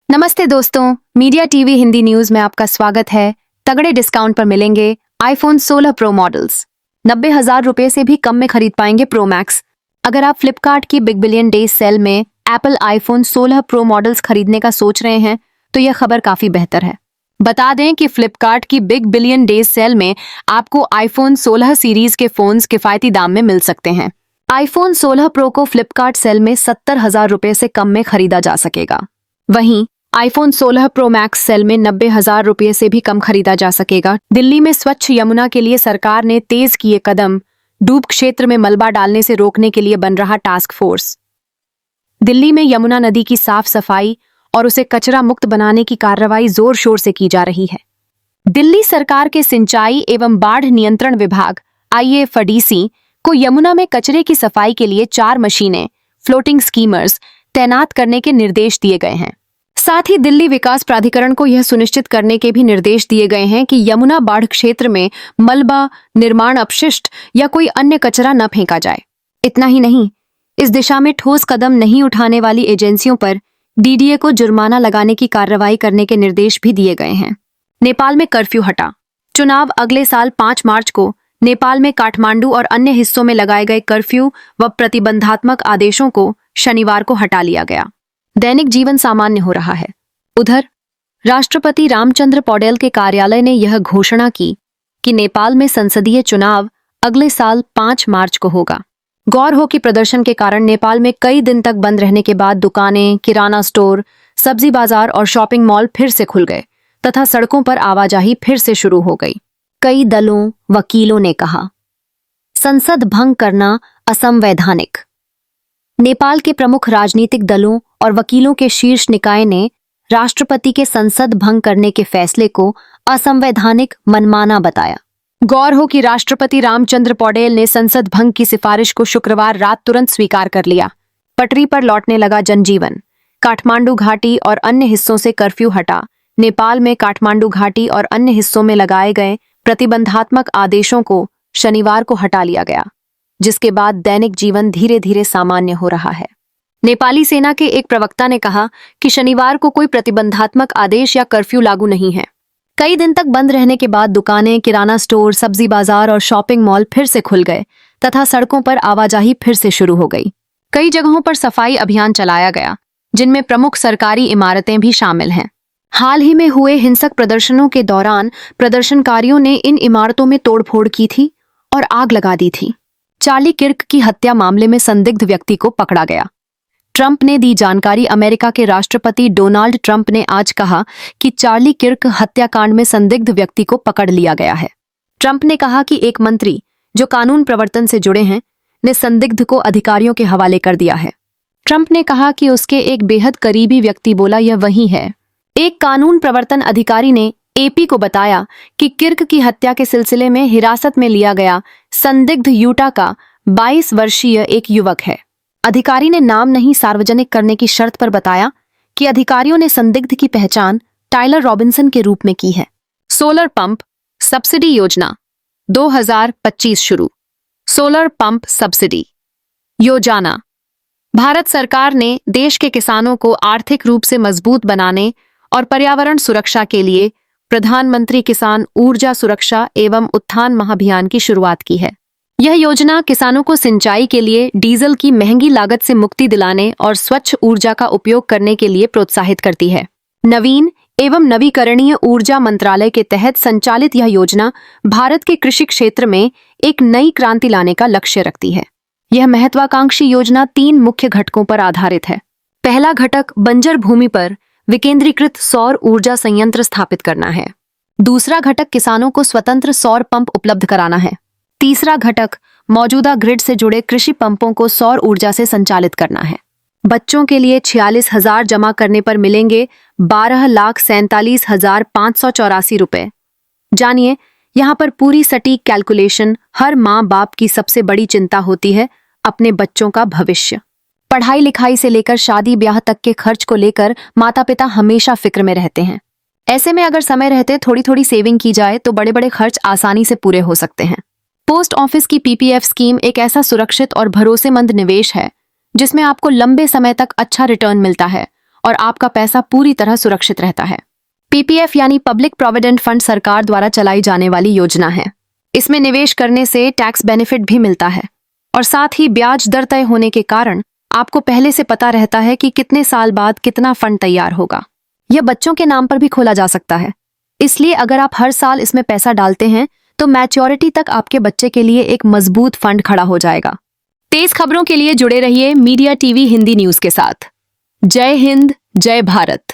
नमस्ते दोस्तों, media TV Hindi news में आपका स्वागत है। तगड़े डिस्काउंट पर मिलेंगे आईफोन 16 प्रो मॉडल्स। 90,000 रुपए से भी कम में खरीद पाएंगे प्रो मैक्स। अगर आप फ्लिपकार्ट की बिग बिलियन डेज सेल में एप्पल आईफोन 16 प्रो मॉडल्स खरीदने का सोच रहे हैं तो यह खबर काफी बेहतर है। बता दें कि फ्लिपकार्ट की बिग बिलियन डेज सेल में आपको आईफोन 16 सीरीज के फोन्स किफायती दाम में मिल सकते हैं। आईफोन 16 प्रो को फ्लिपकार्ट सेल में 70,000 रुपए से कम में खरीदा जा सकेगा। वहीं आईफोन 16 प्रो मैक्स सेल में 90,000 रुपये से भी कम खरीदा जा सकेगा। दिल्ली में स्वच्छ यमुना के लिए सरकार ने तेज किए कदम। डूब क्षेत्र में मलबा डालने से रोकने के लिए बन रहा टास्क फोर्स। दिल्ली में यमुना नदी की साफ सफाई और उसे कचरा मुक्त बनाने की कार्रवाई जोर शोर से की जा रही है। दिल्ली सरकार के सिंचाई एवं बाढ़ नियंत्रण विभाग IAFDC को यमुना में कचरे की सफाई के लिए 4 मशीनें, फ्लोटिंग स्कीमर्स तैनात करने के निर्देश दिए गए हैं। साथ ही दिल्ली विकास प्राधिकरण को यह सुनिश्चित करने के भी निर्देश दिए गए हैं कि यमुना बाढ़ क्षेत्र में मलबा, निर्माण अपशिष्ट या कोई अन्य कचरा न फेंका जाए। इतना ही नहीं, इस दिशा में ठोस कदम नहीं उठाने वाली एजेंसियों पर DDA को जुर्माना लगाने की कार्रवाई करने के निर्देश भी दिए गए हैं। नेपाल में कर्फ्यू हटा। चुनाव अगले साल 5 मार्च को नेपाल में काठमांडू और अन्य हिस्सों में लगाए गए कर्फ्यू व प्रतिबंधात्मक आदेशों को शनिवार को हटा लिया गया। दैनिक जीवन सामान्य हो रहा है। उधर राष्ट्रपति रामचंद्र पौडेल के कार्यालय ने यह घोषणा की कि नेपाल में संसदीय चुनाव अगले साल 5 मार्च को होगा। गौर हो कि प्रदर्शन के कारण नेपाल में कई दिन तक बंद रहने के बाद दुकानें, किराना स्टोर, सब्जी बाजार और शॉपिंग मॉल फिर से खुल गए तथा सड़कों पर आवाजाही फिर से शुरू हो गई। कई दलों, वकीलों ने कहा, संसद भंग करना असंवैधानिक। नेपाल के प्रमुख राजनीतिक दलों और वकीलों के शीर्ष निकाय ने राष्ट्रपति के संसद भंग करने के फैसले को असंवैधानिक मनमाना बताया। गौर हो कि राष्ट्रपति रामचंद्र पौडेल ने संसद भंग की सिफारिश को शुक्रवार रात तुरंत स्वीकार कर लिया। पटरी पर लौटने लगा जनजीवन। काठमांडू घाटी और अन्य हिस्सों से कर्फ्यू हटा। नेपाल में काठमांडू घाटी और अन्य हिस्सों में लगाए गए प्रतिबंधात्मक आदेशों को शनिवार को हटा लिया गया, जिसके बाद दैनिक जीवन धीरे धीरे सामान्य हो रहा है। नेपाली सेना के एक प्रवक्ता ने कहा कि शनिवार को कोई प्रतिबंधात्मक आदेश या कर्फ्यू लागू नहीं है। कई दिन तक बंद रहने के बाद दुकानें, किराना स्टोर, सब्जी बाजार और शॉपिंग मॉल फिर से खुल गए तथा सड़कों पर आवाजाही फिर से शुरू हो गई। कई जगहों पर सफाई अभियान चलाया गया, जिनमें प्रमुख सरकारी इमारतें भी शामिल हैं। हाल ही में हुए हिंसक प्रदर्शनों के दौरान प्रदर्शनकारियों ने इन इमारतों में तोड़फोड़ की थी और आग लगा दी थी। चार्ली किर्क की हत्या मामले में संदिग्ध व्यक्ति को पकड़ा गया। ट्रंप ने दी जानकारी। अमेरिका के राष्ट्रपति डोनाल्ड ट्रंप ने आज कहा कि चार्ली किर्क हत्याकांड में संदिग्ध व्यक्ति को पकड़ लिया गया है। ट्रंप ने कहा कि एक मंत्री जो कानून प्रवर्तन से जुड़े हैं ने संदिग्ध को अधिकारियों के हवाले कर दिया है। ट्रंप ने कहा कि उसके एक बेहद करीबी व्यक्ति बोला यह वही है। एक कानून प्रवर्तन अधिकारी ने AP को बताया कि किर्क की हत्या के सिलसिले में हिरासत में लिया गया संदिग्ध यूटा का 22 वर्षीय एक युवक है। अधिकारी ने नाम नहीं सार्वजनिक करने की शर्त पर बताया कि अधिकारियों ने संदिग्ध की पहचान टाइलर रॉबिन्सन के रूप में की है। सोलर पंप सब्सिडी योजना 2025 शुरू। सोलर पंप सब्सिडी योजना भारत सरकार ने देश के किसानों को आर्थिक रूप से मजबूत बनाने और पर्यावरण सुरक्षा के लिए प्रधानमंत्री किसान ऊर्जा सुरक्षा एवं उत्थान महाअभियान की शुरुआत की है। यह योजना किसानों को सिंचाई के लिए डीजल की महंगी लागत से मुक्ति दिलाने और स्वच्छ ऊर्जा का उपयोग करने के लिए प्रोत्साहित करती है। नवीन एवं नवीकरणीय ऊर्जा मंत्रालय के तहत संचालित यह योजना भारत के कृषि क्षेत्र में एक नई क्रांति लाने का लक्ष्य रखती है। यह महत्वाकांक्षी योजना 3 मुख्य घटकों पर आधारित है। पहला घटक बंजर भूमि पर विकेंद्रीकृत सौर ऊर्जा संयंत्र स्थापित करना है। दूसरा घटक किसानों को स्वतंत्र सौर पंप उपलब्ध कराना है। तीसरा घटक मौजूदा ग्रिड से जुड़े कृषि पंपों को सौर ऊर्जा से संचालित करना है। बच्चों के लिए 46,000 जमा करने पर मिलेंगे 12,47,584 रुपए। जानिए, यहाँ पर पूरी सटीक कैलकुलेशन। हर माँ बाप की सबसे बड़ी चिंता होती है अपने बच्चों का भविष्य। पढ़ाई लिखाई से लेकर शादी ब्याह तक के खर्च को लेकर माता पिता हमेशा फिक्र में रहते हैं। ऐसे में अगर समय रहते थोड़ी थोड़ी सेविंग की जाए तो बड़े बड़े खर्च आसानी से पूरे हो सकते हैं। पोस्ट ऑफिस की PPF स्कीम एक ऐसा सुरक्षित और भरोसेमंद निवेश है जिसमें आपको लंबे समय तक अच्छा रिटर्न मिलता है और आपका पैसा पूरी तरह सुरक्षित रहता है। पीपीएफ यानी पब्लिक प्रोविडेंट फंड सरकार द्वारा चलाई जाने वाली योजना है। इसमें निवेश करने से टैक्स बेनिफिट भी मिलता है और साथ ही ब्याज दर तय होने के कारण आपको पहले से पता रहता है कि कितने साल बाद कितना फंड तैयार होगा। यह बच्चों के नाम पर भी खोला जा सकता है, इसलिए अगर आप हर साल इसमें पैसा डालते हैं तो मैच्योरिटी तक आपके बच्चे के लिए एक मजबूत फंड खड़ा हो जाएगा। तेज खबरों के लिए जुड़े रहिए मीडिया टीवी हिंदी न्यूज के साथ। जय हिंद, जय भारत।